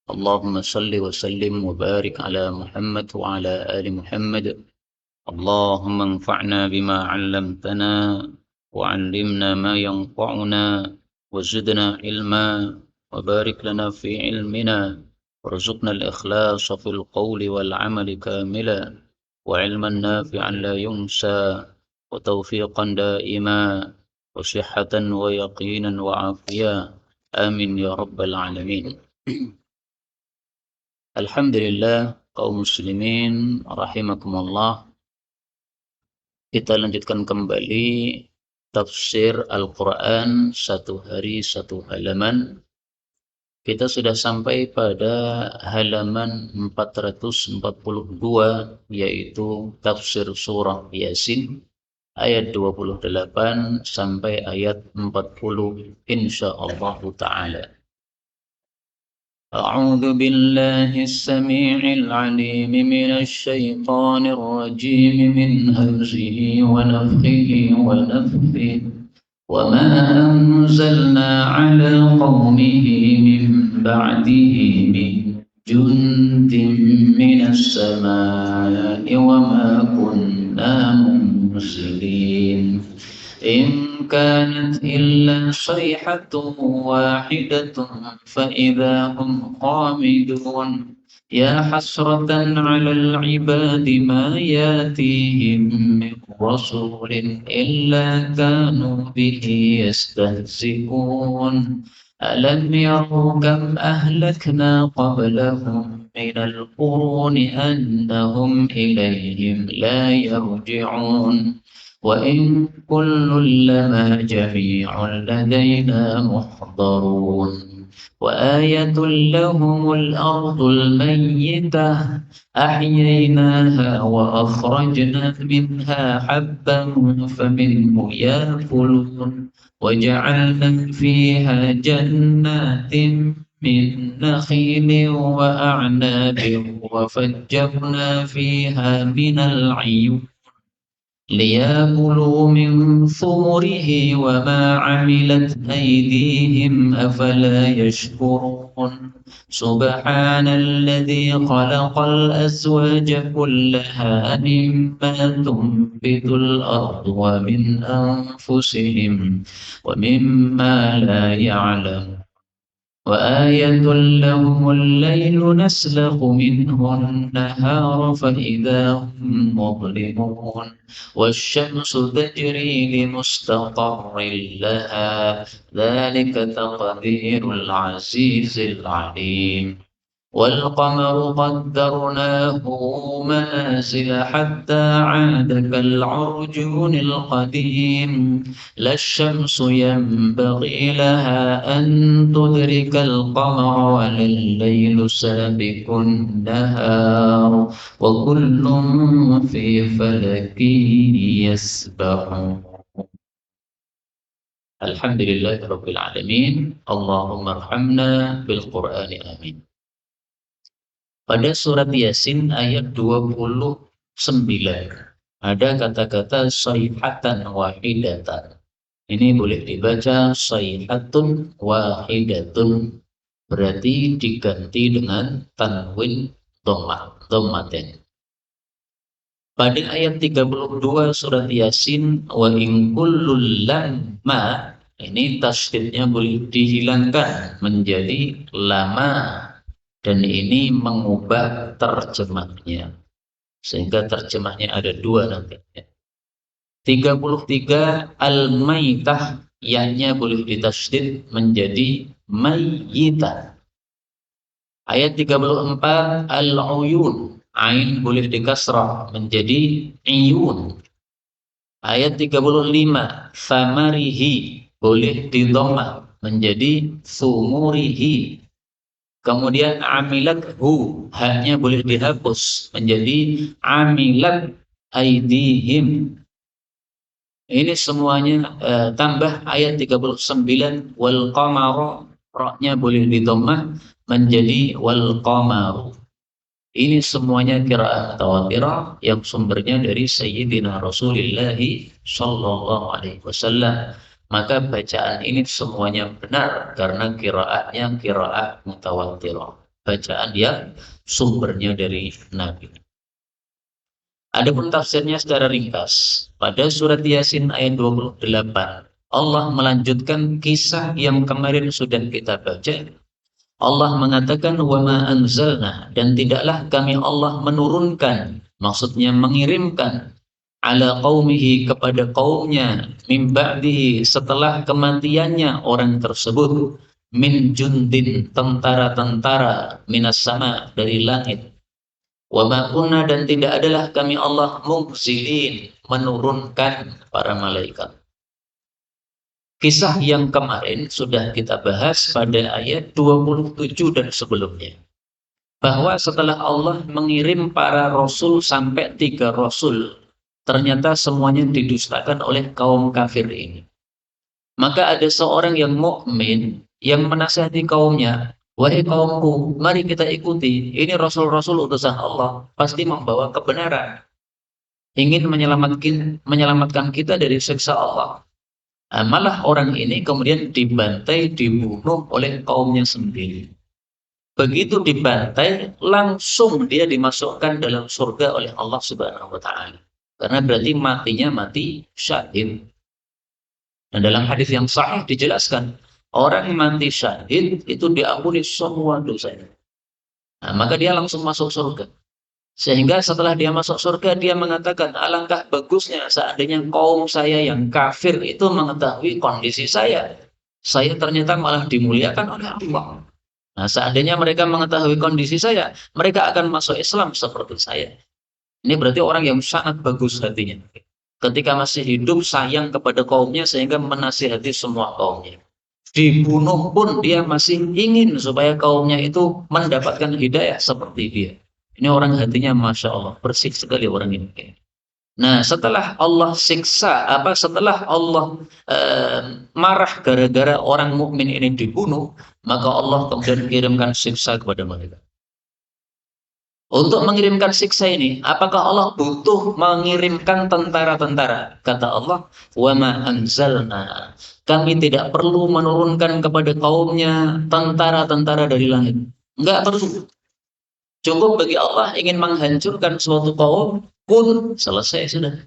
اللهم صل وسلم وبارك على محمد وعلى آل محمد. اللهم انفعنا بما علمتنا وعلمنا ما ينفعنا وزدنا علما وبارك لنا في علمنا وارزقنا الإخلاص في القول والعمل كاملا وعلما نافعا لا ينسى وتوفيقا دائما وصحة ويقينا وعافية. آمين يا رب العالمين. Alhamdulillah kaum muslimin rahimakumullah. Kita lanjutkan kembali tafsir Al-Quran satu hari satu halaman. Kita sudah sampai pada halaman 442, yaitu tafsir surah Yasin ayat 28 sampai ayat 40 insyaallah ta'ala. أعوذ بالله السميع العليم من الشيطان الرجيم من همزه ونفخه ونفثه. وما أنزلنا على قومه من بعده من جند من السماء وما كنا منزلين إن كانت إلا صيحة واحدة فإذا هم خامدون يا حسرة على العباد ما ياتيهم من رسول إلا كانوا به يستهزئون ألم يروا كم أهلكنا قبلهم من القرون أنهم إليهم لا يرجعون وإن كل لما جميع لدينا محضرون وآية لهم الأرض الميتة أحييناها وأخرجنا منها حبا فمنه يأكلون وجعلنا فيها جنات من نخيل وأعناب وفجرنا فيها من العيون ليأكلوا من ثمره وما عملت أيديهم أفلا يشكرون سبحان الذي خلق الأزواج كلها مما تنبت الأرض ومن أنفسهم ومما لا يعلمون وآية لهم الليل نسلخ منه النهار فإذا هم مظلمون والشمس تجري لمستقر لها ذلك تقدير العزيز العليم والقمر قدرناه منازل حتى عاد كالعرجون القديم لا الشمس ينبغي لها أن تدرك القمر ولا الليل سابق النهار وكل في فلك يسبحون. Alhamdulillah Rabbil Alamin. Allahumma arhamna bil Qur'an, amin. Pada surat Yasin ayat 29 ada kata-kata sayhatan wahidatan. Ini boleh dibaca sayhatun wahidatun, berarti diganti dengan tanwin dhammaten. Pada ayat 32 surat Yasin wa in kullul lamma, ini tasydidnya boleh dihilangkan menjadi lama, dan ini mengubah terjemahnya sehingga terjemahnya ada dua nantinya. 33 al-maitah, ya-nya boleh ditasydid menjadi mayyitah. Ayat 34 al-uyun, ain boleh dikasrah menjadi iyun. Ayat 35 samarihi boleh didhammah menjadi sumurihi. Kemudian amilat hu, haknya boleh dihapus menjadi amilat aidihim. Ini semuanya tambah ayat 39 wal qamara, ra-nya boleh didhammah menjadi wal qamaru. Ini semuanya qiraah mutawatirah yang sumbernya dari Sayyidina Rasulullah sallallahu alaihi wasallam. Maka bacaan ini semuanya benar karena qiraatnya qiraat mutawatirah. bacaan yang sumbernya dari Nabi. Adapun tafsirnya secara ringkas, pada surat Yasin ayat 28, Allah melanjutkan kisah yang kemarin sudah kita baca. Allah mengatakan wa ma anzalna, dan tidaklah kami Allah menurunkan, maksudnya mengirimkan, ala qaumihi kepada kaumnya, min ba'dihi setelah kematiannya orang tersebut, min jundin tentara-tentara, minas sama dari langit, wa ma kunna dan tidak adalah kami Allah mursilin menurunkan para malaikat. Kisah yang kemarin sudah kita bahas pada ayat 27 dan sebelumnya, bahwa setelah Allah mengirim para rasul sampai 3 rasul, ternyata semuanya didustakan oleh kaum kafir ini. Maka ada seorang yang mukmin yang menasihati kaumnya, wahai kaumku, mari kita ikuti, ini rasul-rasul utusan Allah, pasti membawa kebenaran, ingin menyelamatkan kita dari siksa Allah. Malah orang ini kemudian dibantai, dibunuh oleh kaumnya sendiri. Begitu dibantai, langsung dia dimasukkan dalam surga oleh Allah Subhanahu wa Ta'ala. Karena berarti matinya mati syahid. Dan dalam hadis yang sahih dijelaskan, orang mati syahid itu diampuni semua dosanya. Maka dia langsung masuk surga. Sehingga setelah dia masuk surga, dia mengatakan, alangkah bagusnya seandainya kaum saya yang kafir itu mengetahui kondisi saya. Saya ternyata malah dimuliakan oleh Allah. Nah, seandainya mereka mengetahui kondisi saya, mereka akan masuk Islam seperti saya. Ini berarti orang yang sangat bagus hatinya. Ketika masih hidup, sayang kepada kaumnya sehingga menasihati semua kaumnya. Dibunuh pun dia masih ingin supaya kaumnya itu mendapatkan hidayah seperti dia. Ini orang hatinya Masya Allah, bersih sekali orang ini. Nah, setelah Allah siksa, setelah Allah marah gara-gara orang mukmin ini dibunuh, maka Allah kemudian kirimkan siksa kepada mereka. Untuk mengirimkan siksa ini, apakah Allah butuh mengirimkan tentara-tentara? Kata Allah, wa ma anzalna. Kami tidak perlu menurunkan kepada kaumnya tentara-tentara dari langit. Enggak perlu. Cukup bagi Allah ingin menghancurkan suatu kaum, pun selesai sudah.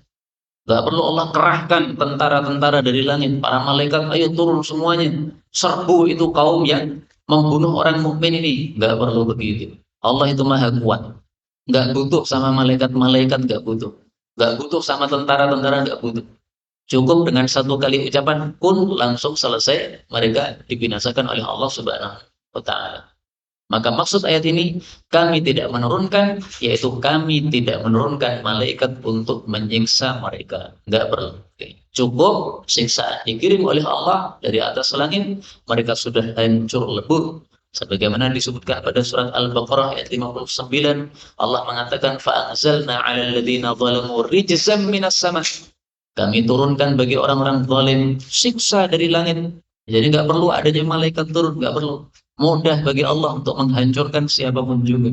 Gak perlu Allah kerahkan tentara-tentara dari langit, para malaikat, ayo turun semuanya, serbu itu kaum yang membunuh orang mukmin ini. Gak perlu begitu. Allah itu maha kuat. Gak butuh sama malaikat-malaikat, gak butuh. Gak butuh sama tentara-tentara, gak butuh. Cukup dengan satu kali ucapan, pun langsung selesai, mereka dibinasakan oleh Allah Subhanahu wa Ta'ala. Maka maksud ayat ini, kami tidak menurunkan, yaitu kami tidak menurunkan malaikat untuk menyiksa mereka. Enggak perlu. Cukup siksaan dikirim oleh Allah dari atas langit, mereka sudah hancur lebur. Sebagaimana disebutkan pada surat Al-Baqarah ayat 59, Allah mengatakan, فَأَنْزَلْنَا عَلَى الَّذِينَ ظَلَمُوا رِجْزًا مِنَ السَّمَاءِ. Kami turunkan bagi orang-orang zalim siksa dari langit. Jadi enggak perlu adanya malaikat turun, enggak perlu. Mudah bagi Allah untuk menghancurkan siapapun juga.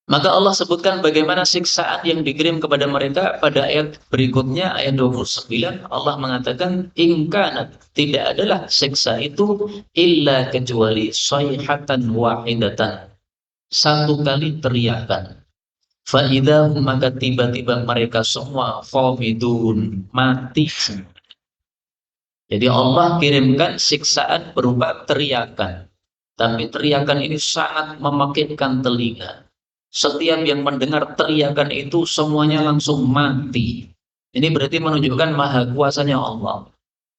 Maka Allah sebutkan bagaimana siksaan yang dikirim kepada mereka pada ayat berikutnya, ayat 29. Allah mengatakan, ingkanat, tidak adalah siksa itu illa kecuali sayhatan wahidatan, satu kali teriakan. Fa'idahum, maka tiba-tiba mereka semua khamidun, mati. Jadi Allah kirimkan siksaan berupa teriakan. Tapi teriakan ini sangat memakitkan telinga. Setiap yang mendengar teriakan itu semuanya langsung mati. Ini berarti menunjukkan maha kuasanya Allah.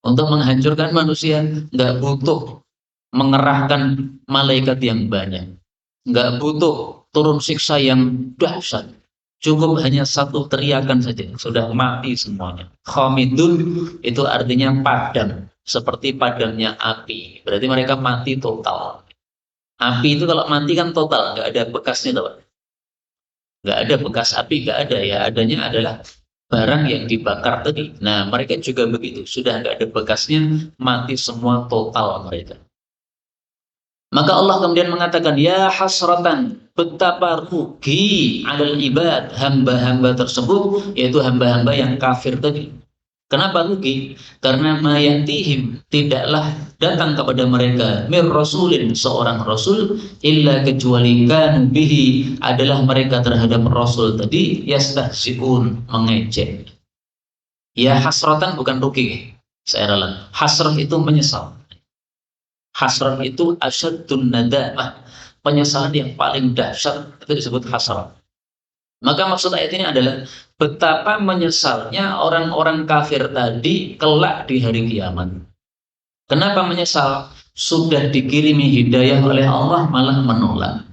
Untuk menghancurkan manusia, nggak butuh mengerahkan malaikat yang banyak. Nggak butuh turun siksa yang dahsyat. Cukup hanya satu teriakan saja, sudah mati semuanya. Khamidun itu artinya padam, seperti padamnya api. Berarti mereka mati total. Api itu kalau mati kan total, nggak ada bekasnya, tahu? Nggak ada bekas api, nggak ada. Ya adanya adalah barang yang dibakar tadi. Nah, mereka juga begitu, sudah nggak ada bekasnya, mati semua total mereka. Maka Allah kemudian mengatakan, ya hasratan, betapa rugi alal ibad, hamba-hamba tersebut, yaitu hamba-hamba yang kafir tadi. Kenapa rugi? Karena mayatihim tidaklah datang kepada mereka mir rasulin seorang rasul illa kecuali kan bihi adalah mereka terhadap rasul tadi yastahzi'un mengejek. Ya hasratan bukan rugi. Saya ralat. Hasrah itu menyesal. Hasrah itu asyadun nadamah. Penyesalan yang paling dahsyat itu disebut hasrah. Maka maksud ayat ini adalah betapa menyesalnya orang-orang kafir tadi kelak di hari kiamat. Kenapa menyesal? Sudah dikirimi hidayah oleh Allah malah menolak.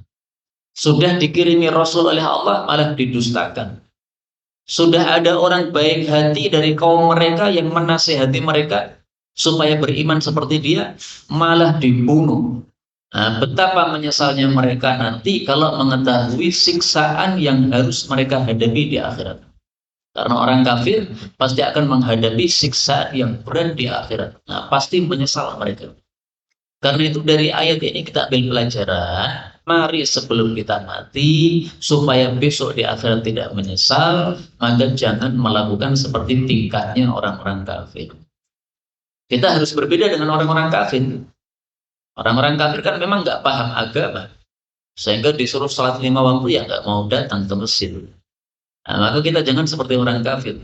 Sudah dikirimi Rasul oleh Allah malah didustakan. Sudah ada orang baik hati dari kaum mereka yang menasihati mereka supaya beriman seperti dia, malah dibunuh. Nah, betapa menyesalnya mereka nanti kalau mengetahui siksaan yang harus mereka hadapi di akhirat. Karena orang kafir pasti akan menghadapi siksaan yang berat di akhirat. Nah, pasti menyesal mereka. Karena itu dari ayat ini kita ambil pelajaran. Mari sebelum kita mati, supaya besok di akhirat tidak menyesal, maka jangan melakukan seperti tingkahnya orang-orang kafir. Kita harus berbeda dengan orang-orang kafir. Orang-orang kafir kan memang nggak paham agama. Sehingga disuruh sholat 5 waktu ya nggak mau datang ke masjid. Nah, maka kita jangan seperti orang kafir.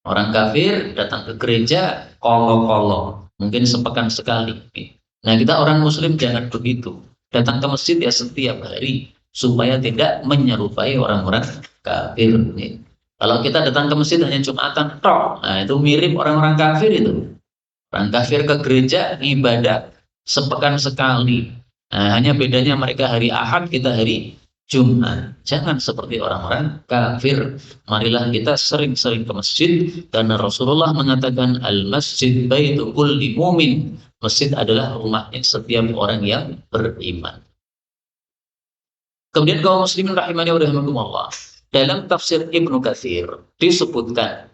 Orang kafir datang ke gereja kolo-kolo, mungkin sepekan sekali. Nah, kita orang muslim jangan begitu. Datang ke masjid ya setiap hari supaya tidak menyerupai orang-orang kafir. Kalau kita datang ke masjid hanya Jumatan tok, nah itu mirip orang-orang kafir itu. Orang kafir ke gereja ibadah sepekan sekali. Nah, hanya bedanya mereka hari Ahad, kita hari Jumat. Jangan seperti orang-orang kafir. Marilah kita sering-sering ke masjid karena Rasulullah mengatakan al-masjid baitul kulli mumin. Masjid adalah rumahnya setiap orang yang beriman. Kemudian kaum muslimin rahimani wa rahimakumullah. Dalam tafsir Ibnu Katsir disebutkan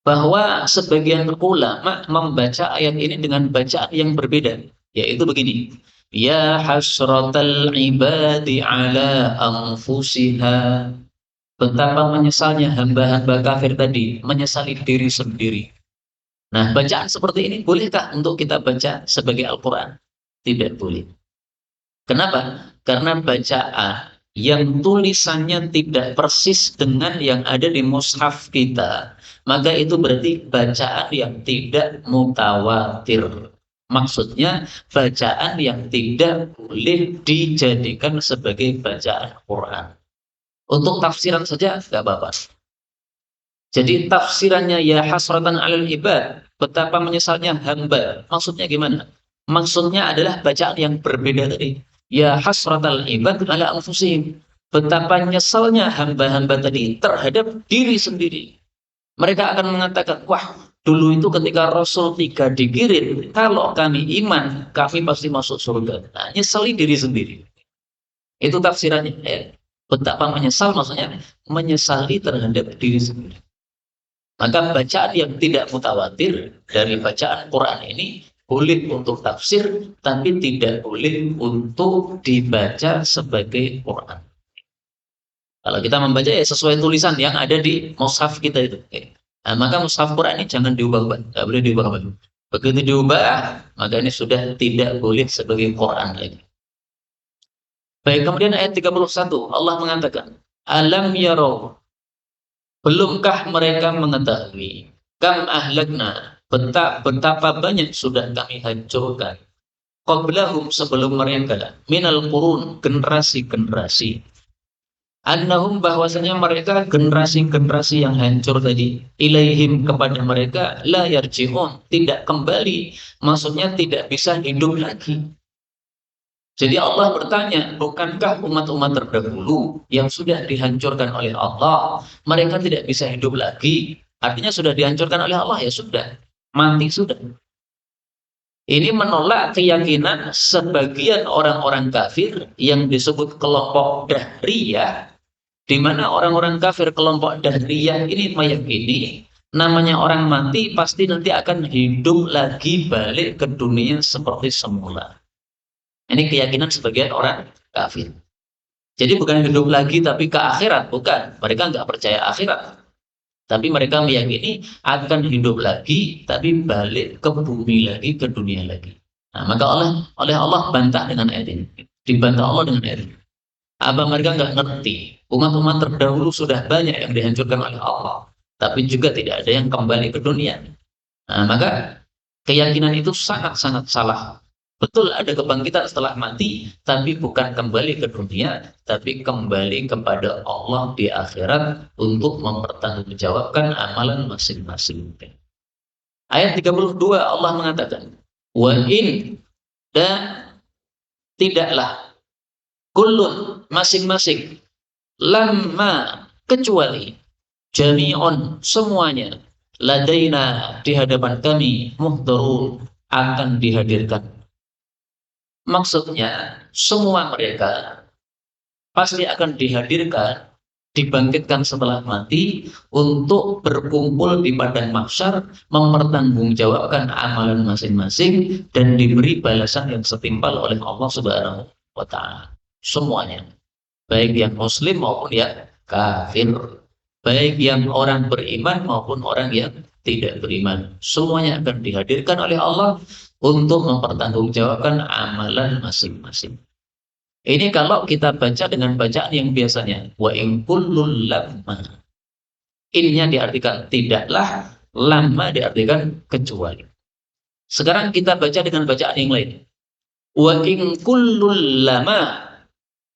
bahwa sebagian ulama membaca ayat ini dengan bacaan yang berbeda, yaitu begini: ya hasratal ibadi ala anfusiha, betapa menyesalnya hamba-hamba kafir tadi menyesali diri sendiri. Nah, bacaan seperti ini bolehkah untuk kita baca sebagai Al-Quran? Tidak boleh. Kenapa? Karena bacaan yang tulisannya tidak persis dengan yang ada di mushaf kita, maka itu berarti bacaan yang tidak mutawatir. Maksudnya bacaan yang tidak boleh dijadikan sebagai bacaan Quran. Untuk tafsiran saja nggak apa-apa. Jadi tafsirannya ya hasratan alal ibad, betapa menyesalnya hamba. Maksudnya gimana? Maksudnya adalah bacaan yang berbeda tadi. Ya hasratal ibad ala anfusihim. Betapa nyesalnya hamba-hamba tadi terhadap diri sendiri. Mereka akan mengatakan, wah, dulu itu ketika Rasul 3 dikirim, kalau kami iman, kami pasti masuk surga. Nah, nyesali diri sendiri. Itu tafsirannya. Ya. Betapa menyesal, maksudnya menyesali terhadap diri sendiri. Maka bacaan yang tidak mutawatir dari bacaan Quran ini boleh untuk tafsir, tapi tidak boleh untuk dibaca sebagai Quran. Kalau kita membaca ya sesuai tulisan yang ada di mushaf kita itu. Nah, maka mushaf Quran ini jangan diubah-ubah, nggak boleh diubah-ubah. Begitu diubah, maka ini sudah tidak boleh sebagai Quran lagi. Baik, kemudian ayat 31 Allah mengatakan, alam yarau, belumkah mereka mengetahui kam ahlakna, betapa banyak sudah kami hancurkan qablahum sebelum mereka minal qurun, generasi-generasi, annahum bahwasanya mereka generasi-generasi yang hancur tadi ilaihim kepada mereka la yarji'un, tidak kembali, maksudnya tidak bisa hidup lagi. Jadi Allah bertanya, bukankah umat-umat terdahulu yang sudah dihancurkan oleh Allah, mereka tidak bisa hidup lagi? Artinya sudah dihancurkan oleh Allah, ya sudah, mati sudah. Ini menolak keyakinan sebagian orang-orang kafir yang disebut kelompok Dahriyah, di mana orang-orang kafir kelompok Dahriyah ini meyakini namanya orang mati pasti nanti akan hidup lagi balik ke dunia seperti semula. Ini keyakinan sebagian orang kafir. Jadi bukan hidup lagi tapi ke akhirat, bukan. Mereka nggak percaya akhirat. Tapi mereka meyakini akan hidup lagi, tapi balik ke bumi lagi, ke dunia lagi. Nah, maka oleh Allah bantah dengan ayat ini. Dibantah Allah dengan ayat ini. Apa mereka nggak ngerti? Umat-umat terdahulu sudah banyak yang dihancurkan oleh Allah. Tapi juga tidak ada yang kembali ke dunia. Nah, maka keyakinan itu sangat-sangat salah. Betul ada kebangkitan setelah mati, tapi bukan kembali ke dunia, tapi kembali kepada Allah di akhirat untuk mempertanggungjawabkan amalan masing-masing. Ayat 32 Allah mengatakan, wa in, dan tidaklah, kullun, masing-masing, lamma, kecuali, jami'un, semuanya, ladaina, di hadapan kami, muhdarun, akan dihadirkan. Maksudnya, semua mereka pasti akan dihadirkan, dibangkitkan setelah mati untuk berkumpul di padang mahsyar, mempertanggungjawabkan amalan masing-masing dan diberi balasan yang setimpal oleh Allah Subhanahu wa taala. Semuanya, baik yang muslim maupun yang kafir, baik yang orang beriman maupun orang yang tidak beriman, semuanya akan dihadirkan oleh Allah untuk mempertanggungjawabkan amalan masing-masing. Ini kalau kita baca dengan bacaan yang biasanya, wa in kullul lamma. Innya diartikan tidaklah, lama diartikan kecuali. Sekarang kita baca dengan bacaan yang lain. Wa in kullul lama.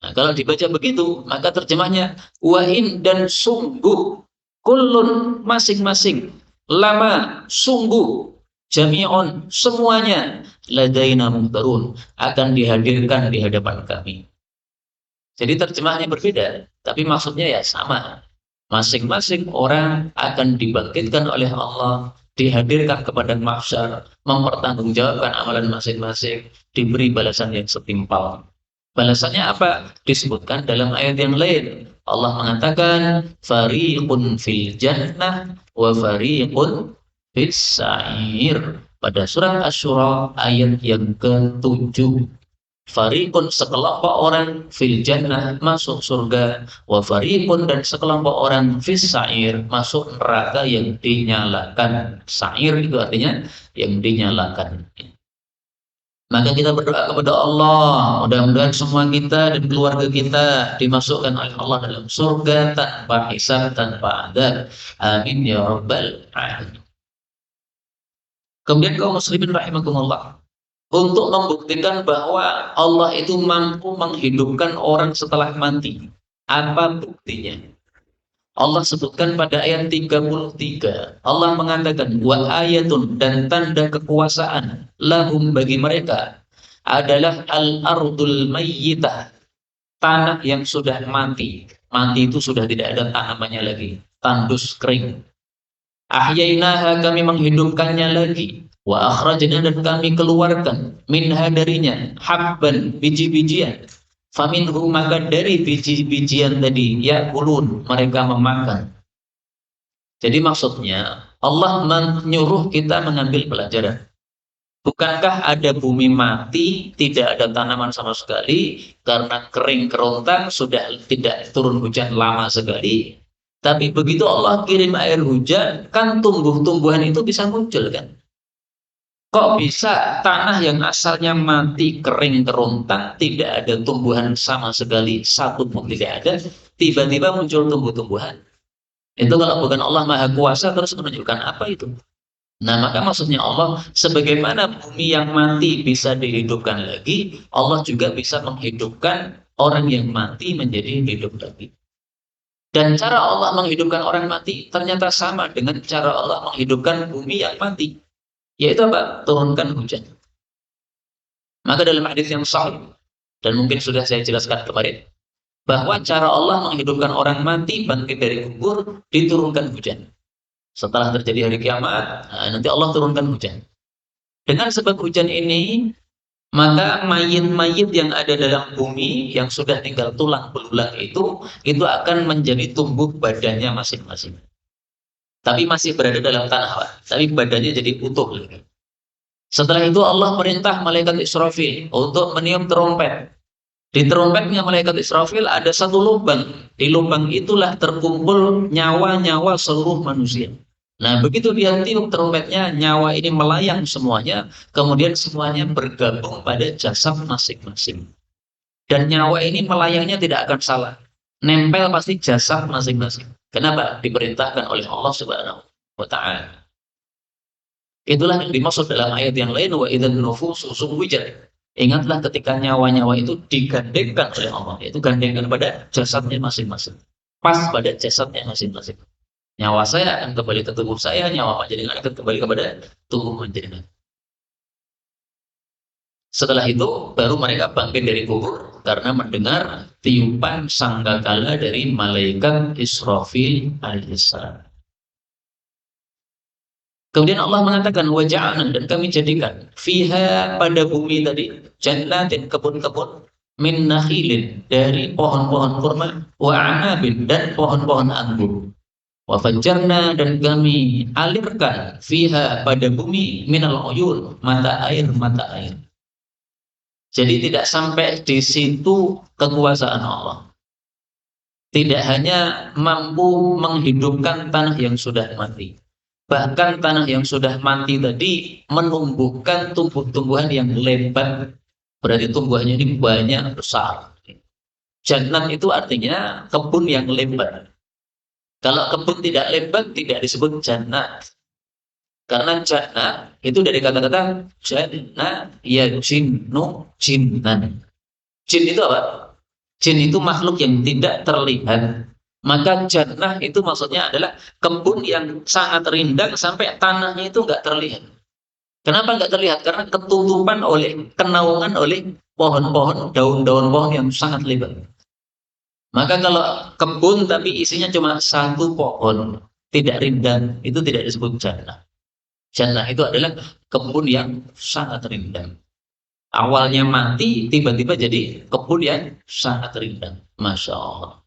Nah, kalau dibaca begitu, maka terjemahnya wa in, dan sungguh, kullun, masing-masing, lama, sungguh, jami'un, semuanya, ladaina muhdarun, akan dihadirkan di hadapan kami. Jadi terjemahannya berbeda, tapi maksudnya ya sama. Masing-masing orang akan dibangkitkan oleh Allah, dihadirkan kepada mahsyar, mempertanggungjawabkan amalan masing-masing, diberi balasan yang setimpal. Balasannya apa? Disebutkan dalam ayat yang lain. Allah mengatakan, fariqun fil jannah wa fariqun fis sa'ir. Pada surat Asy-Syura ayat yang ke-7. Fariqun, sekelompok orang, fil jannah, masuk surga, wa fariqun, dan sekelompok orang, fis sa'ir, masuk neraka yang dinyalakan. Sa'ir itu artinya yang dinyalakan. Maka kita berdoa kepada Allah, mudah-mudahan semua kita dan keluarga kita dimasukkan oleh Allah dalam surga tanpa hisab, tanpa adab. Amin ya rabbal alamin. Kemudian kaum muslimin rahimakumullah, untuk membuktikan bahwa Allah itu mampu menghidupkan orang setelah mati. Apa buktinya? Allah sebutkan pada ayat 33. Allah mengatakan, wa ayatun, dan tanda kekuasaan, lahum, bagi mereka, adalah al-ardul mayyitah, tanah yang sudah mati. Mati itu sudah tidak ada tanamannya lagi, tandus kering. Ahyainaha, kami menghidupkannya lagi. Wa akhrajna, dan kami keluarkan, minha, darinya, habban, biji-bijian. Faminhu, maka dari biji-bijian tadi, ya'kulun, mereka memakan. Jadi maksudnya Allah menyuruh kita mengambil pelajaran. Bukankah ada bumi mati, tidak ada tanaman sama sekali, karena kering kerontang, sudah tidak turun hujan lama sekali. Tapi begitu Allah kirim air hujan, kan tumbuh-tumbuhan itu bisa muncul kan? Kok bisa tanah yang asalnya mati, kering, kerontang, tidak ada tumbuhan sama sekali, satu pun tidak ada, tiba-tiba muncul tumbuh-tumbuhan? Itu kalau bukan Allah Maha Kuasa, terus menunjukkan apa itu? Nah, maka maksudnya Allah, sebagaimana bumi yang mati bisa dihidupkan lagi, Allah juga bisa menghidupkan orang yang mati menjadi hidup lagi. Dan cara Allah menghidupkan orang mati ternyata sama dengan cara Allah menghidupkan bumi yang mati. Yaitu apa? Turunkan hujan. Maka dalam hadis yang sahih, dan mungkin sudah saya jelaskan kemarin, bahwa cara Allah menghidupkan orang mati bangkit dari kubur, diturunkan hujan. Setelah terjadi hari kiamat, nanti Allah turunkan hujan. Dengan sebab hujan ini, maka mayit-mayit yang ada dalam bumi, yang sudah tinggal tulang belulang itu akan menjadi tumbuh badannya masing-masing. Tapi masih berada dalam tanah, tapi badannya jadi utuh. Setelah itu Allah perintah malaikat Israfil untuk meniup trompet. Di trompetnya malaikat Israfil ada satu lubang. Di lubang itulah terkumpul nyawa-nyawa seluruh manusia. Nah, begitu dia tiup trompetnya, nyawa ini melayang semuanya, kemudian semuanya bergabung pada jasad masing-masing. Dan nyawa ini melayangnya tidak akan salah. Nempel pasti jasad masing-masing. Kenapa? Diperintahkan oleh Allah Subhanahu wa Ta'ala. Itulah yang dimaksud dalam ayat yang lain, wa idzan nufusu suwijat. Ingatlah ketika nyawa-nyawa itu digandengkan oleh Allah, yaitu gandengkan pada jasadnya masing-masing. Pas pada jasadnya masing-masing. Nyawa saya akan kembali ke tubuh saya, nyawa panjenengan akan kembali kepada tubuh panjenengan. Setelah itu baru mereka bangkit dari kubur karena mendengar tiupan sangkakala dari malaikat Israfil alaihissalam. Kemudian Allah mengatakan waja'alna, dan kami jadikan fiha, pada bumi tadi, jannatin, kebun-kebun, min nakhilin, dari pohon-pohon kurma, wa anabin, dan pohon-pohon anggur. Wa fajjarna, dan kami alirkan fiha, pada bumi, minal uyun, mata air. Jadi tidak sampai di situ kekuasaan Allah. Tidak hanya mampu menghidupkan tanah yang sudah mati, bahkan tanah yang sudah mati tadi menumbuhkan tumbuh-tumbuhan yang lebat. Berarti tumbuhannya ini banyak, besar. Jannat itu artinya kebun yang lebat. Kalau kebun tidak lebat tidak disebut jannat. Karena jannat itu dari kata-kata jannah ya jinnu jinnan. Jin itu apa? Jin itu makhluk yang tidak terlihat. Maka jannah itu maksudnya adalah kebun yang sangat rindang sampai tanahnya itu nggak terlihat. Kenapa nggak terlihat? Karena ketutupan oleh, kenaungan oleh pohon-pohon, daun-daun pohon yang sangat lebat. Maka kalau kebun tapi isinya cuma satu pohon, tidak rindang, itu tidak disebut jannah. Jannah itu adalah kebun yang sangat rindang. Awalnya mati, tiba-tiba jadi kebun yang sangat rindang. Masya Allah.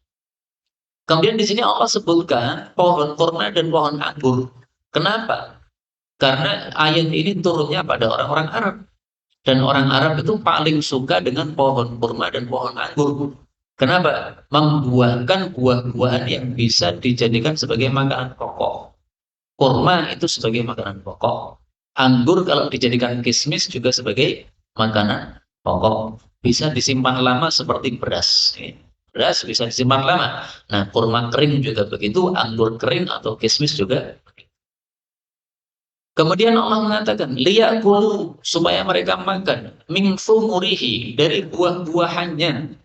Kemudian di sini Allah sebutkan pohon kurma dan pohon anggur. Kenapa? Karena ayat ini turunnya pada orang-orang Arab. Dan orang Arab itu paling suka dengan pohon kurma dan pohon anggur. Kenapa? Membuahkan buah-buahan yang bisa dijadikan sebagai makanan pokok. Kurma itu sebagai makanan pokok. Anggur kalau dijadikan kismis juga sebagai makanan pokok. Bisa disimpan lama seperti beras. Beras bisa disimpan lama. Nah, kurma kering juga begitu, anggur kering atau kismis juga. Kemudian Allah mengatakan, liya'kulu, supaya mereka makan, min thumurihi, dari buah-buahannya,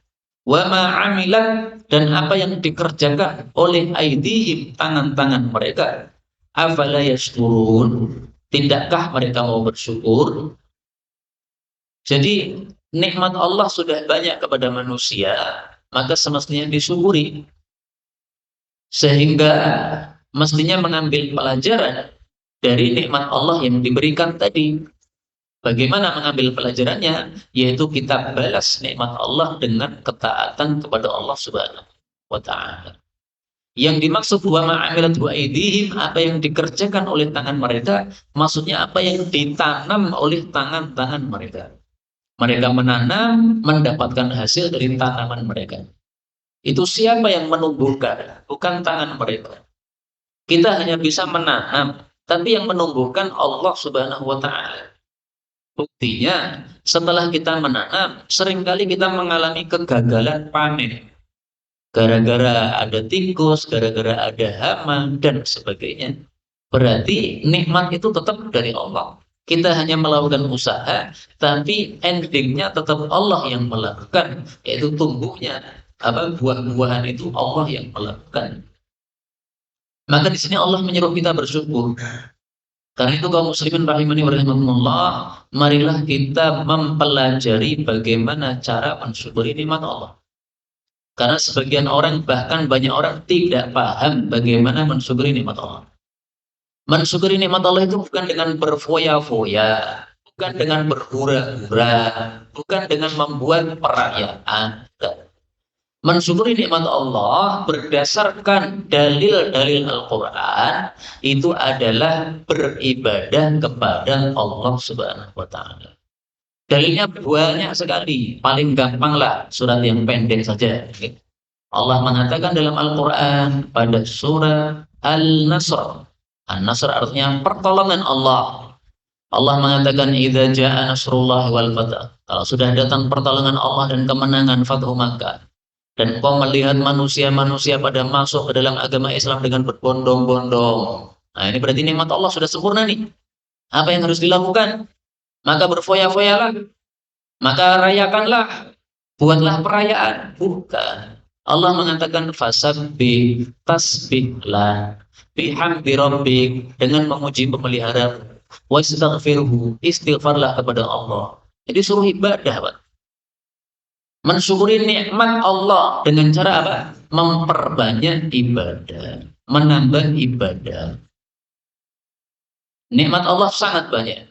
wa ma'amilat, dan apa yang dikerjakan oleh aidihim, tangan-tangan mereka. Afala yashkurun, tidakkah mereka mau bersyukur? Jadi nikmat Allah sudah banyak kepada manusia, maka semestinya disyukuri. Sehingga mestinya mengambil pelajaran dari nikmat Allah yang diberikan tadi. Bagaimana mengambil pelajarannya? Yaitu kita balas nikmat Allah dengan ketaatan kepada Allah Subhanahu wa Ta'ala. Yang dimaksud wa ma'amilat wa aidihim, apa yang dikerjakan oleh tangan mereka, maksudnya apa yang ditanam oleh tangan-tangan mereka. Mereka menanam, mendapatkan hasil dari tanaman mereka. Itu siapa yang menumbuhkan? Bukan tangan mereka. Kita hanya bisa menanam, tapi yang menumbuhkan Allah Subhanahu wa Ta'ala. Buktinya, setelah kita menanam, seringkali kita mengalami kegagalan panen. Gara-gara ada tikus, gara-gara ada hama, dan sebagainya. Berarti nikmat itu tetap dari Allah. Kita hanya melakukan usaha, tapi endingnya tetap Allah yang melakukan, yaitu tumbuhnya buah-buahan itu Allah yang melakukan. Maka di sini Allah menyuruh kita bersyukur. Karena itu kaum muslimin rahimani wa rahimakumullah, marilah kita mempelajari bagaimana cara mensyukuri nikmat Allah. Karena sebagian orang, bahkan banyak orang tidak paham bagaimana mensyukuri nikmat Allah. Mensyukuri nikmat Allah itu bukan dengan berfoya-foya, bukan dengan berhura-hura, bukan dengan membuat perayaan. Mensyukuri nikmat Allah berdasarkan dalil-dalil Al-Quran itu adalah beribadah kepada Allah Subhanahu wa Ta'ala. Dalilnya banyak sekali. Paling gampang lah surat yang pendek saja. Allah mengatakan dalam Al-Quran pada surah Al-Nasr. Al-Nasr artinya pertolongan Allah. Allah mengatakan idza jaa nasrullah wal fath. Kalau sudah datang pertolongan Allah dan kemenangan Fathu Makkah, dan kau melihat manusia-manusia pada masuk ke dalam agama Islam dengan berbondong-bondong. Nah, ini berarti nikmat Allah sudah sempurna nih. Apa yang harus dilakukan? Maka berfoya-foyalah, maka rayakanlah, buatlah perayaan. Bukan. Allah mengatakan fasabbih, tasbihlah, bihamdi rabbik, dengan memuji pemelihara, wastaghfirhu, istighfarlah kepada Allah. Jadi suruh ibadah, Pak. Mensyukuri nikmat Allah dengan cara apa? Memperbanyak ibadah, menambah ibadah. Nikmat Allah sangat banyak.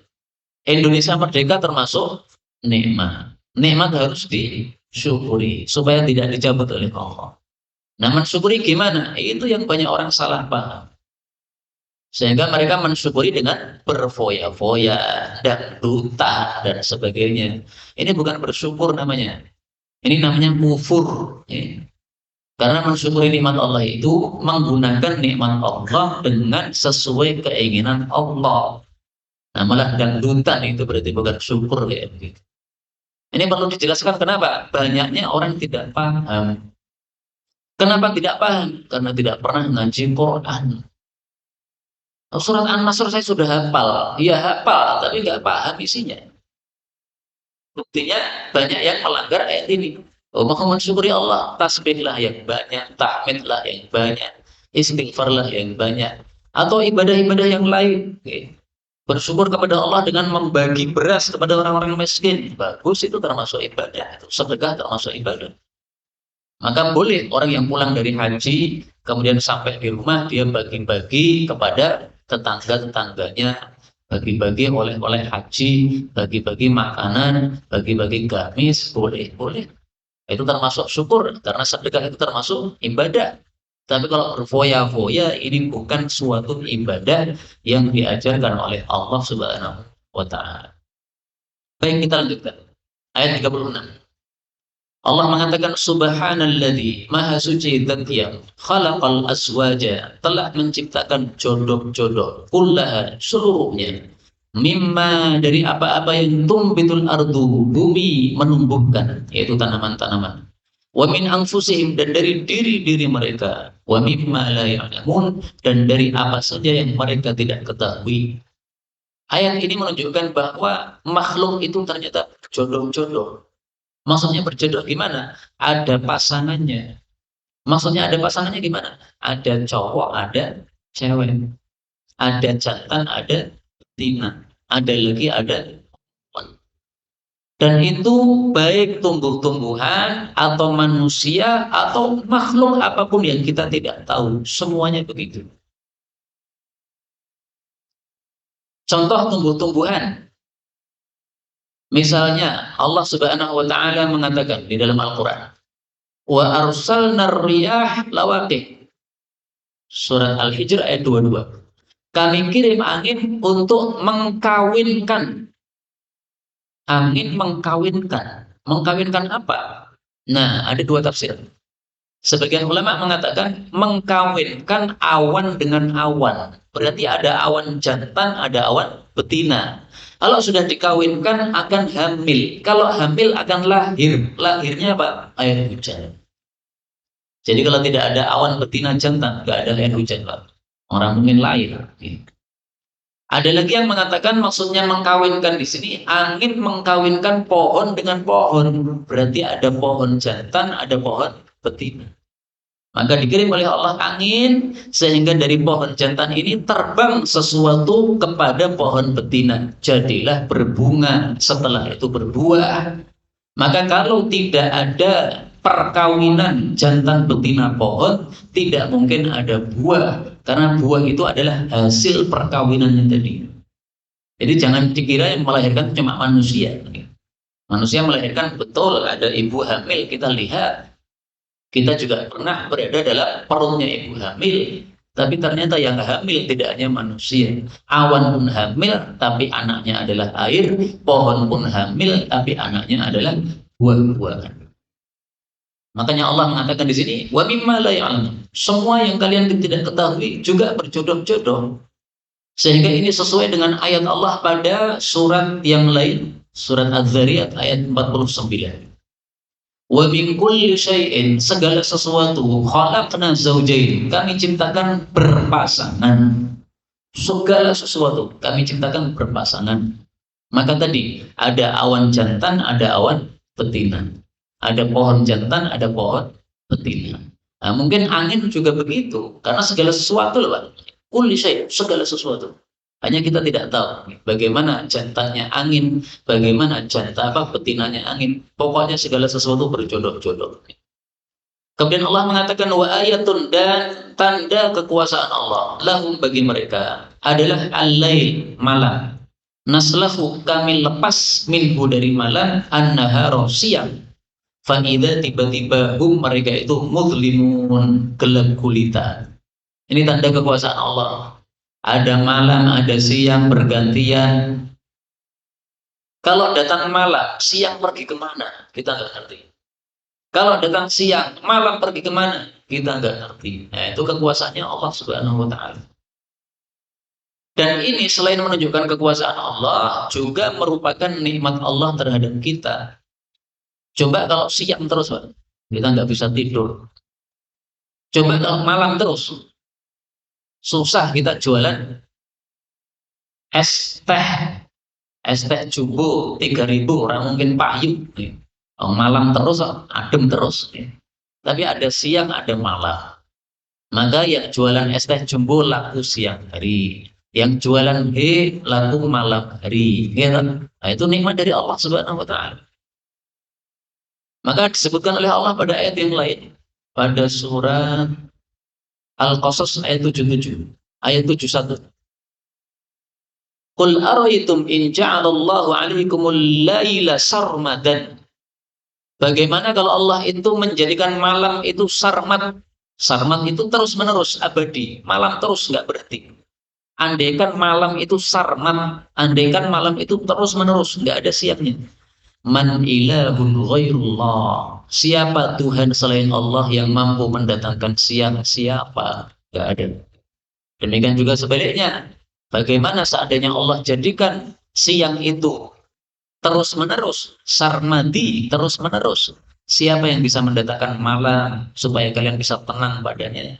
Indonesia merdeka termasuk nikmat. Nikmat harus disyukuri supaya tidak dicabut oleh Allah. Nah, mensyukuri gimana? Itu yang banyak orang salah paham. Sehingga mereka mensyukuri dengan berfoya-foya, dangdutan, dan sebagainya. Ini bukan bersyukur namanya. Ini namanya kufur. Ya. Karena mensyukuri nikmat Allah itu menggunakan nikmat Allah dengan sesuai keinginan Allah. Nah, malah dangdutan itu berarti bukan syukur ya. Ini perlu dijelaskan kenapa banyaknya orang tidak paham. Kenapa tidak paham? Karena tidak pernah ngaji Quran. Surat An-Nasr saya sudah hafal. Ya hafal, tapi nggak paham isinya. Buktinya banyak yang melanggar ayat ini. Oh, maka mensyukuri Allah, tasbihlah yang banyak, tahmidlah yang banyak, istighfarlah yang banyak, atau ibadah-ibadah yang lain. Okay. Bersyukur kepada Allah dengan membagi beras kepada orang-orang miskin. Bagus, itu termasuk ibadah. Itu sedekah termasuk ibadah. Maka boleh orang yang pulang dari haji, kemudian sampai di rumah, dia bagi-bagi kepada tetangga-tetangganya, bagi-bagi oleh-oleh haji, bagi-bagi makanan, bagi-bagi gamis, boleh. Itu termasuk syukur, karena sedekah itu termasuk ibadah. Tapi kalau berfoya-foya, ini bukan suatu ibadah yang diajarkan oleh Allah Subhanahu wa Ta'ala. Baik, kita lanjutkan. Ayat 36. Allah mengatakan subhanalladzi maha suci zat yang khalaqal azwaja, telah menciptakan jodoh-jodoh kullaha, seluruhnya, mimma, dari apa-apa yang tumbitul ardu, bumi menumbuhkan, yaitu tanaman-tanaman, wa min anfusihim, dan dari diri-diri mereka, wa mimma la ya'lamun, dan dari apa saja yang mereka tidak ketahui. Ayat ini menunjukkan bahwa makhluk itu ternyata jodoh-jodoh. Maksudnya berjodoh gimana? Ada pasangannya. Maksudnya ada pasangannya gimana? Ada cowok, ada cewek. Ada jantan, ada betina. Ada lagi, ada perempuan. Dan itu baik tumbuh-tumbuhan atau manusia atau makhluk apapun yang kita tidak tahu. Semuanya begitu. Contoh tumbuh-tumbuhan. Misalnya Allah Subhanahu wa Ta'ala mengatakan di dalam Al-Qur'an, wa arsalnar riyah lawaqih. Surat Al-Hijr ayat 22. Kami kirim angin untuk mengkawinkan. Angin mengkawinkan. Mengkawinkan apa? Nah, ada dua tafsir. Sebagian ulama mengatakan mengkawinkan awan dengan awan. Berarti ada awan jantan, ada awan betina. Kalau sudah dikawinkan akan hamil. Kalau hamil akan lahir. Lahirnya apa? Air hujan. Jadi kalau tidak ada awan betina jantan, nggak ada air hujan, Pak. Orang mungkin lahir. Ada lagi yang mengatakan maksudnya mengkawinkan di sini, angin mengkawinkan pohon dengan pohon. Berarti ada pohon jantan, ada pohon betina. Maka dikirim oleh Allah angin, sehingga dari pohon jantan ini terbang sesuatu kepada pohon betina. Jadilah berbunga, setelah itu berbuah. Maka kalau tidak ada perkawinan jantan betina pohon, tidak mungkin ada buah. Karena buah itu adalah hasil perkawinannya tadi. Jadi jangan dikira yang melahirkan cuma manusia. Manusia melahirkan betul, ada ibu hamil, kita lihat. Kita juga pernah berada dalam perutnya ibu hamil, Tapi ternyata yang hamil tidak hanya manusia. Awan pun hamil, tapi anaknya adalah air. Pohon pun hamil, tapi anaknya adalah buah-buahan. Makanya Allah mengatakan di sini, wa mimma la ya'lamun. Semua yang kalian tidak ketahui juga berjodoh-jodoh. Sehingga ini sesuai dengan ayat Allah pada surat yang lain, surat Az-Zariyat ayat 49. Wa min kulli syai'in, segala sesuatu, khalaqna zawjain, kami ciptakan berpasangan. Segala sesuatu kami ciptakan berpasangan. Maka tadi ada awan jantan, ada awan betina. Ada pohon jantan, ada pohon betina. Nah, mungkin angin juga begitu, karena segala sesuatu loh, Pak. Kulli syai', segala sesuatu. Hanya kita tidak tahu bagaimana jantannya angin, bagaimana betinanya angin. Pokoknya segala sesuatu berjodoh-jodoh. Kemudian Allah mengatakan wa ayatun, dan tanda kekuasaan Allah lahum, bagi mereka adalah al-lail, malam. Naslahu, kami lepas minhu, dari malam, an-nahara, siang. Fa'idha, tiba-tiba hum, mereka itu muzlimun, gelap gulita. Ini tanda kekuasaan Allah. Ada malam, ada siang, bergantian. Kalau datang malam, siang pergi kemana? Kita nggak ngerti. Kalau datang siang, malam pergi kemana? Kita nggak ngerti. Nah, itu kekuasaannya Allah Subhanahu wa Ta'ala. Dan ini selain menunjukkan kekuasaan Allah, juga merupakan nikmat Allah terhadap kita. Coba kalau siang terus, Pak, kita nggak bisa tidur. Coba kalau malam terus, susah kita jualan es teh jumbo 3.000, orang mungkin payu. Malam terus, adem terus. Tapi ada siang, ada malam. Maka yang jualan es teh jumbo laku siang hari, yang jualan laku malam hari. Nah, itu nikmat dari Allah Subhanahu wa Ta'ala. Maka disebutkan oleh Allah pada ayat yang lain, pada surat Al-Qasas ayat 77, ayat 71. Qul araitum in ja'alallahu 'alaikumul laila sarmadan. Bagaimana kalau Allah itu menjadikan malam itu sarmad? Sarmad itu terus-menerus, abadi, malam terus nggak berhenti. Andaikan malam itu sarmad, andaikan malam itu terus-menerus, nggak ada siangnya. Man ilahun ghairullah. Siapa Tuhan selain Allah yang mampu mendatangkan siang? Siapa? Nggak ada. Demikian juga sebaliknya. Bagaimana seandainya Allah jadikan siang itu terus-menerus, sarmadi, terus-menerus? Siapa yang bisa mendatangkan malam supaya kalian bisa tenang badannya?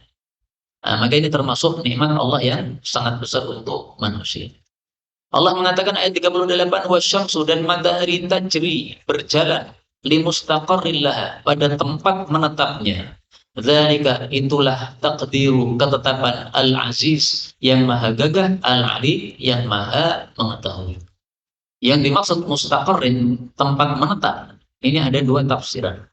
Nah, maka ini termasuk nikmat Allah yang sangat besar untuk manusia. Allah mengatakan ayat 38, wasyamsu, dan matahari tajri, berjalan, limustaqarrillah, pada tempat menetapnya. Dzalika, itulah takdiru, ketetapan al-aziz, yang maha gagah, al-ali, yang maha mengetahui. Yang dimaksud mustaqarrin, tempat menetap, ini ada dua tafsiran.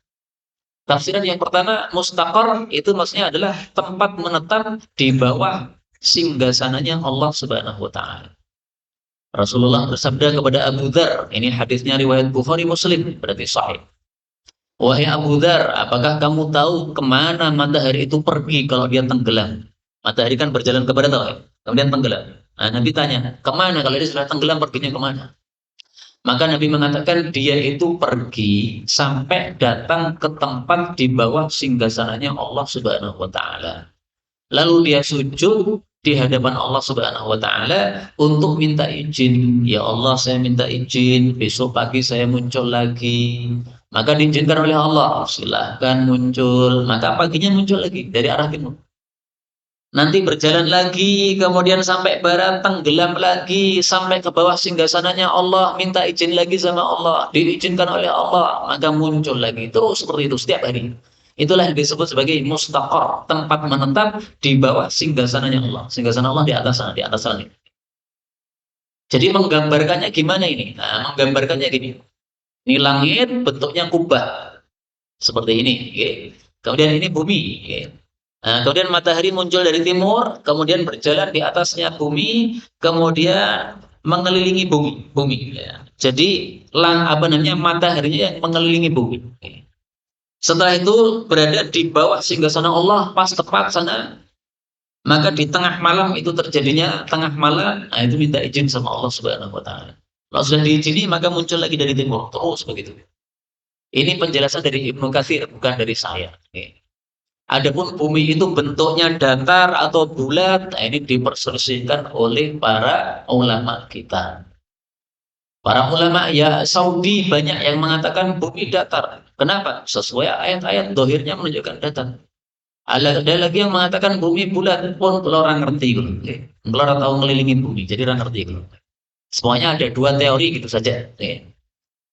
Tafsiran yang pertama, mustaqar itu maksudnya adalah tempat menetap di bawah singgasananya Allah Subhanahu wa Ta'ala. Rasulullah bersabda kepada Abu Dzar, ini hadisnya riwayat Bukhari Muslim, berarti sahih. Wahai Abu Dzar, apakah kamu tahu kemana matahari itu pergi kalau dia tenggelam? Matahari kan berjalan ke barat, kemudian tenggelam. Nah, Nabi tanya, kemana kalau dia sudah tenggelam, perginya kemana? Maka Nabi mengatakan dia itu pergi sampai datang ke tempat di bawah singgasananya Allah Subhanahu wa Ta'ala. Lalu dia sujud di hadapan Allah Subhanahu wa Ta'ala untuk minta izin. Ya Allah, saya minta izin, besok pagi saya muncul lagi. Maka diizinkan oleh Allah, silahkan muncul. Maka paginya muncul lagi dari arah timur. Nanti berjalan lagi, kemudian sampai barat, tenggelam lagi, sampai ke bawah singgasananya Allah, minta izin lagi sama Allah, diizinkan oleh Allah, maka muncul lagi. Terus seperti itu setiap hari. Itulah yang disebut sebagai mustaqar, tempat menetap di bawah singgasananya Allah. Singgasana Allah di atas sana, di atas langit. Jadi menggambarkannya gimana ini? Nah, menggambarkannya gini. Ini langit bentuknya kubah. Seperti ini. Kemudian ini bumi. Nah, kemudian matahari muncul dari timur, kemudian berjalan di atasnya bumi, kemudian mengelilingi bumi. Jadi mataharinya yang mengelilingi bumi. Setelah itu berada di bawah singgasana Allah, pas tepat sana Maka di tengah malam itu terjadinya tengah malam, nah itu minta izin sama Allah Subhanahu wa taala. Kalau sudah diizini maka muncul lagi dari timur, terus begitu. Ini penjelasan dari Ibnu Katsir, bukan dari saya. Oke. Adapun bumi itu bentuknya datar atau bulat, nah ini diperselisihkan oleh para ulama kita. Para ulama ya Saudi banyak yang mengatakan bumi datar. Kenapa? Sesuai ayat-ayat dohirnya menunjukkan datar. Ada lagi yang mengatakan bumi bulat pun kalau orang ngerti. Kalau orang tahu ngelilingi bumi, jadi orang ngerti. Semuanya ada dua teori gitu saja.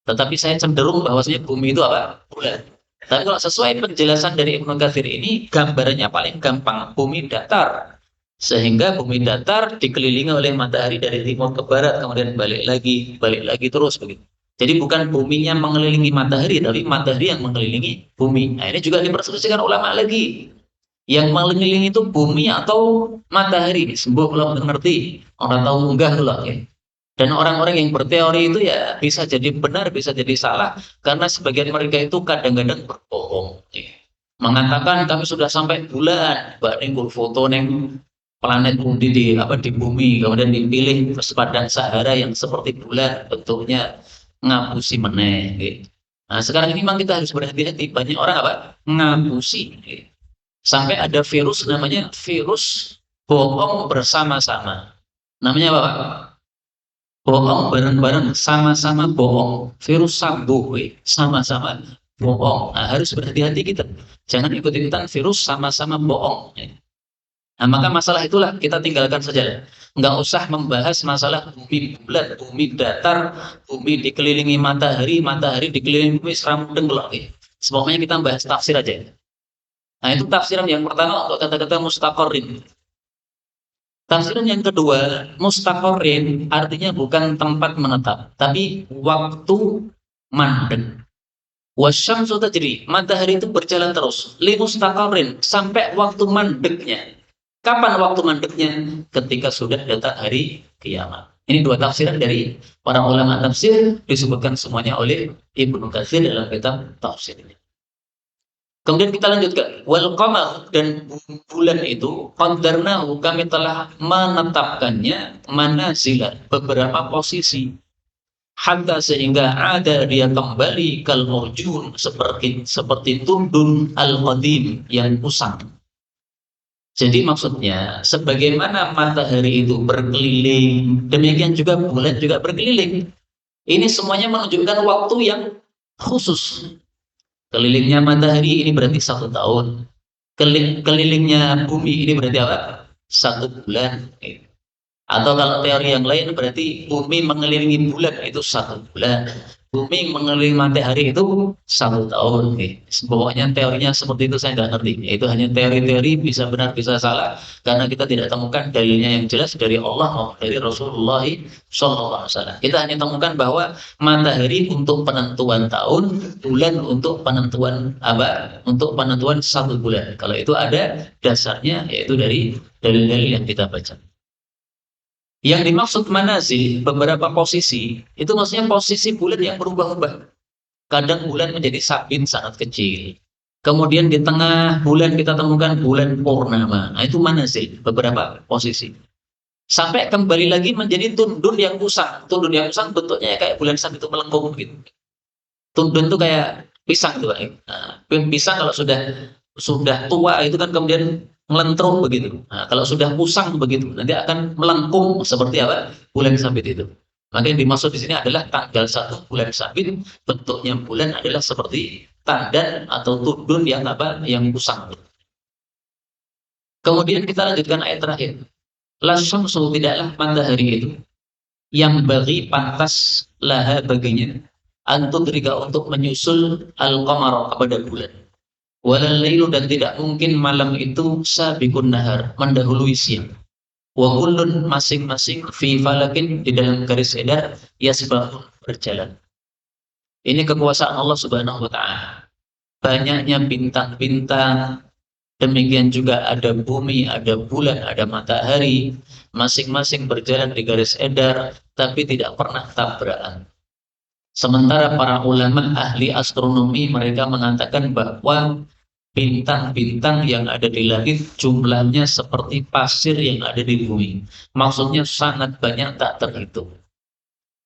Tetapi saya cenderung bahwasanya bumi itu apa? Bulat. Tapi kalau sesuai penjelasan dari Ibnu Katsir ini, gambarannya paling gampang, bumi datar. Sehingga bumi datar dikelilingi oleh matahari dari timur ke barat, kemudian balik lagi terus begitu. Jadi bukan buminya mengelilingi matahari, tapi matahari yang mengelilingi bumi. Nah, ini juga diperselisihkan ulama lagi. Yang mengelilingi itu bumi atau matahari. Sembuh kalau mengerti. Orang tahu enggak loh. Ya. Dan orang-orang yang berteori itu ya bisa jadi benar, bisa jadi salah, karena sebagian mereka itu kadang-kadang berbohong. Mengatakan kami sudah sampai bulan, banding foto neng planet di bumi, kemudian dipilih sepadan Sahara yang seperti bulan bentuknya ngapusi meneh. Nah sekarang ini memang kita harus berhati-hati, banyak orang apa ngapusi. Sampai ada virus namanya virus bohong bersama-sama. Namanya apa? Bohong bareng-bareng, sama-sama bohong. Virus sambo, sama-sama bohong. Nah, harus berhati-hati kita. Jangan ikut-ikutan virus sama-sama bohong. Nah, maka masalah itulah kita tinggalkan saja. Nggak usah membahas masalah bumi bulat, bumi datar, bumi dikelilingi matahari, matahari dikelilingi bumi seram dengklok. Semuanya kita bahas tafsir aja. Nah, itu tafsiran yang pertama untuk kata-kata mustaqorrin. Tafsiran yang kedua, mustaqorrin artinya bukan tempat menetap, tapi waktu mandek. Wasyamsu tajri, matahari itu berjalan terus. Li mustaqorrin, sampai waktu mandeknya. Kapan waktu mandeknya? Ketika sudah datang hari kiamat. Ini dua tafsiran dari para ulama tafsir, disebutkan semuanya oleh Ibnu Katsir dalam kitab tafsir ini. Kemudian kita lanjutkan, wal qamar, dan bulan itu qadarnahu, kami telah menetapkannya manazila, beberapa posisi, hatta sehingga ada dia kembali kal urjun, seperti tundun al qadim yang usang. Jadi maksudnya sebagaimana matahari itu berkeliling, demikian juga bulan juga berkeliling. Ini semuanya menunjukkan waktu yang khusus. Kelilingnya matahari ini berarti 1 tahun. Kelilingnya bumi ini berarti apa? 1 bulan. Atau kalau teori yang lain berarti bumi mengelilingi bulan itu 1 bulan. Bumi mengelilingi matahari itu 1 tahun. Pokoknya teorinya seperti itu saya nggak ngerti. Itu hanya teori-teori, bisa benar bisa salah, karena kita tidak temukan dalilnya yang jelas dari Allah maupun dari Rasulullah SAW. Kita hanya temukan bahwa matahari untuk penentuan tahun, bulan untuk penentuan apa? Untuk penentuan 1 bulan. Kalau itu ada dasarnya, yaitu dari dalil-dalil yang kita baca. Yang dimaksud manazil, beberapa posisi, itu maksudnya posisi bulan yang berubah-ubah. Kadang bulan menjadi sabit sangat kecil. Kemudian di tengah bulan kita temukan bulan purnama. Nah, itu manazil, beberapa posisi. Sampai kembali lagi menjadi tundun yang usang. Tundun yang usang bentuknya kayak bulan sabit itu melengkung gitu. Tundun itu kayak pisang tuh. Nah, pisang kalau sudah tua itu kan kemudian melentrung begitu. Nah, kalau sudah usang begitu, nanti akan melengkung seperti apa? Bulan sabit itu. Maka yang dimaksud di sini adalah tanggal 1 bulan sabit, bentuknya bulan adalah seperti tandan atau tundun yang apa? Yang usang. Kemudian kita lanjutkan ayat terakhir. La syamsu, tidaklah matahari itu yang bagi pantas laha baginya antudrika untuk menyusul al-qamar kepada bulan. Walal lailu, dan tidak mungkin malam itu sabiqun nahar, mendahului siang. Wa kullun, masing-masing, fi falakin, di dalam garis edar, yasbahun, berjalan. Ini kekuasaan Allah Subhanahu wa taala. Banyaknya bintang-bintang, demikian juga ada bumi, ada bulan, ada matahari, masing-masing berjalan di garis edar, tapi tidak pernah tabrakan. Sementara para ulama ahli astronomi mereka mengatakan bahwa bintang-bintang yang ada di langit jumlahnya seperti pasir yang ada di bumi. Maksudnya sangat banyak tak terhitung.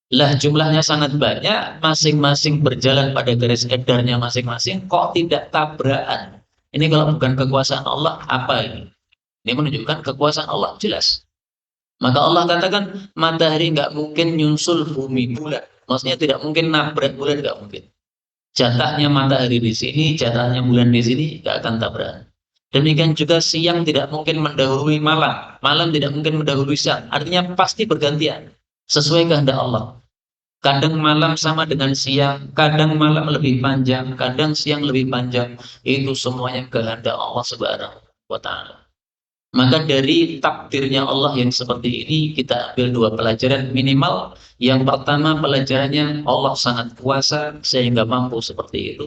Lah jumlahnya sangat banyak, masing-masing berjalan pada garis edarnya masing-masing, kok tidak tabrakan? Ini kalau bukan kekuasaan Allah, apa ini? Ini menunjukkan kekuasaan Allah, jelas. Maka Allah katakan, matahari nggak mungkin nyusul bumi bulan. Maksudnya tidak mungkin nabrak bulan, nggak mungkin. Jatahnya matahari di sini, jatahnya bulan di sini, nggak akan tabrakan. Demikian juga siang tidak mungkin mendahului malam, malam tidak mungkin mendahului siang. Artinya pasti bergantian, sesuai kehendak Allah. Kadang malam sama dengan siang, kadang malam lebih panjang, kadang siang lebih panjang. Itu semuanya kehendak Allah Subhanahu wa Ta'ala. Maka dari takdirnya Allah yang seperti ini, kita ambil dua pelajaran minimal. Yang pertama, pelajarannya Allah sangat kuasa sehingga mampu seperti itu.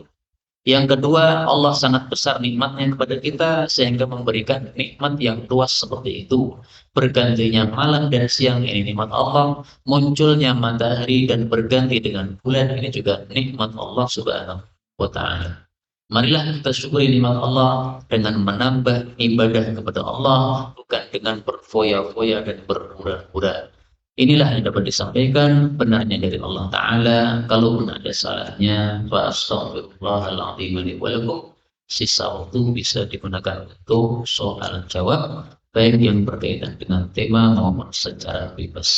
Yang kedua, Allah sangat besar nikmatnya kepada kita sehingga memberikan nikmat yang luas seperti itu. Bergantinya malam dan siang ini nikmat Allah, munculnya matahari dan berganti dengan bulan ini juga nikmat Allah Subhanahu wa Ta'ala. Marilah kita syukuri nikmat Allah dengan menambah ibadah kepada Allah, bukan dengan berfoya-foya dan berpura-pura. Inilah yang dapat disampaikan, benarnya dari Allah Ta'ala. Kalau pun ada salahnya, fa astaghfirullahaladzim li wa lakum. Sisa waktu bisa digunakan untuk soal jawab, baik yang berkaitan dengan tema maupun secara bebas.